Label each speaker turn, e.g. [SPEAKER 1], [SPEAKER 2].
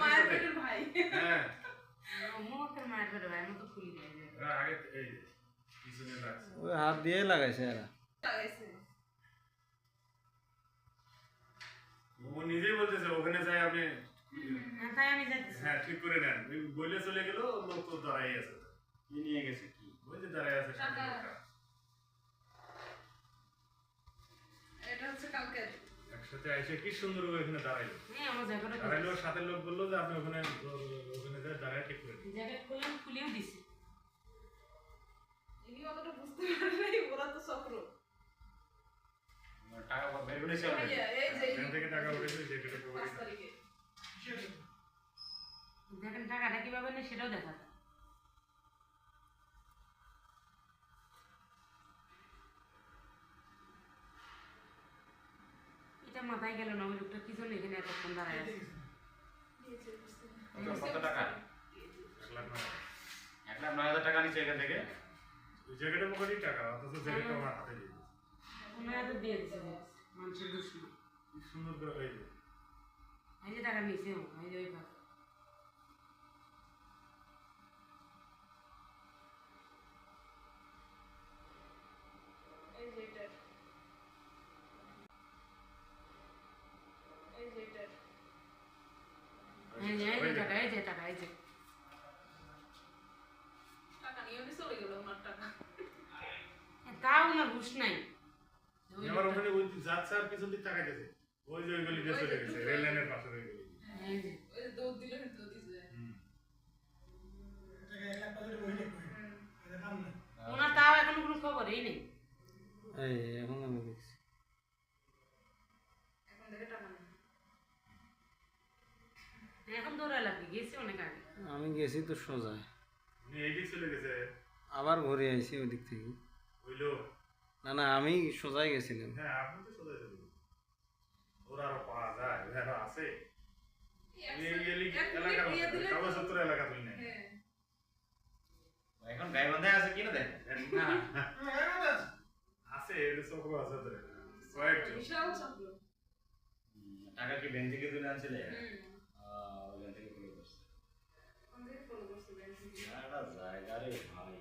[SPEAKER 1] মায়ের পেটের ভাই।
[SPEAKER 2] হ্যাঁ
[SPEAKER 1] মোটের মায়ের পেটের ভাই মতো খুলি দেয়
[SPEAKER 2] আগে এই পিছনে লাগছে
[SPEAKER 3] ওই হাত দিয়ে লাগাইছে এরা
[SPEAKER 1] লাগাইছে
[SPEAKER 2] ও নিজেই বলতেছে ওখানে যাই আপনি
[SPEAKER 1] তাই আমি যাচ্ছি
[SPEAKER 2] হ্যাঁ ঠিক করে নেন বলে চলে গেল লোক তো দাঁড়াই আছে
[SPEAKER 4] কি নিয়ে গেছে কি
[SPEAKER 2] ওই যে দাঁড়াই আছে সামনে লোকটা।
[SPEAKER 1] এটা হচ্ছে কালকে
[SPEAKER 2] একসাথে এসে কি সুন্দর ওখানে দাঁড়াইলো
[SPEAKER 1] হ্যাঁ আমার জ্যাকেট
[SPEAKER 2] দাঁড়াইলো সাথে লোক বললো যে আপনি ওখানে যাই দাঁড়ায় ঠিক করে দিন।
[SPEAKER 1] জ্যাকেট খুলেও দিছি ইনি অতটা বুঝতে পারে নাই ওরা তো চক্র
[SPEAKER 4] টাকা বের করেছে
[SPEAKER 1] এই যে
[SPEAKER 2] এখান থেকে টাকা উঠেছে যে কেটে
[SPEAKER 1] 5 তারিখে দেখেন টাকাটা কিভাবে নেই সেটাও দেখা যায় এটা মাথায় গেল না ওই লোকটা কি জন্য এখানে এতক্ষণ দাঁড়ায় আছে
[SPEAKER 4] কত টাকা
[SPEAKER 2] 1,09,000
[SPEAKER 4] টাকা নিচ্ছে এখান থেকে
[SPEAKER 2] ওই জ্যাকেটের মুখেই টাকা অথচ জ্যাকেটটা আমার হাতে দিয়ে দিয়েছে।
[SPEAKER 1] ওনারা তো দিয়ে দিচ্ছে মানুষের দুশ্মন
[SPEAKER 2] কি সুন্দর করে এই যে
[SPEAKER 1] এই যে টাকা নিয়েছে এই যে ওই পাশে এই যে এটা এই যে এটা এই যে টাকা এই যে টাকা নিয়ে উনি চলে গেল ওনার টাকা তাও না ঘুষ নাই
[SPEAKER 2] আমার ওখানে ওই যাচ্ছে আর পিছন দিকে তাকাইতেছে ওই যে ওই গলিতে চলে গেছে রেল লাইনের পাশে রয়ে গেল
[SPEAKER 1] এই যে ওই দৌড় দিলে দৌড় দিছে ওনার তাও এখনো কোনো খবরই নেই
[SPEAKER 3] এই এখন আমি দেখছি
[SPEAKER 1] এখন দেখে টাকা নেই এখন দৌড়া লাগবে গেছি অনেক আগে
[SPEAKER 3] আমি গেছি তো সোজায়
[SPEAKER 2] উনি এইদিক চলে গেছে
[SPEAKER 3] আবার ঘুরে আইছি ওই দিক থেকে
[SPEAKER 2] হইলো
[SPEAKER 3] না না আমি সোজাই গেছিলাম
[SPEAKER 2] হ্যাঁ আপনি তো চলে যাবেন ওরা আরো পাওয়া যায় আরো আছে এই এলাকার কাগজপত্র এলাকা তুই নেই
[SPEAKER 4] এখন গাইবান্ধে আছে কি না দেখেন
[SPEAKER 2] না আছে এটা চক্র আছে তো কয়েকজন
[SPEAKER 1] বিশাল চক্র
[SPEAKER 4] টাকা কি ব্যাংক থেকে তুলে আনছিলে ওখান থেকে ফলো করছে
[SPEAKER 1] আমাদের ফলো করছে
[SPEAKER 4] জায়গা রে ভাই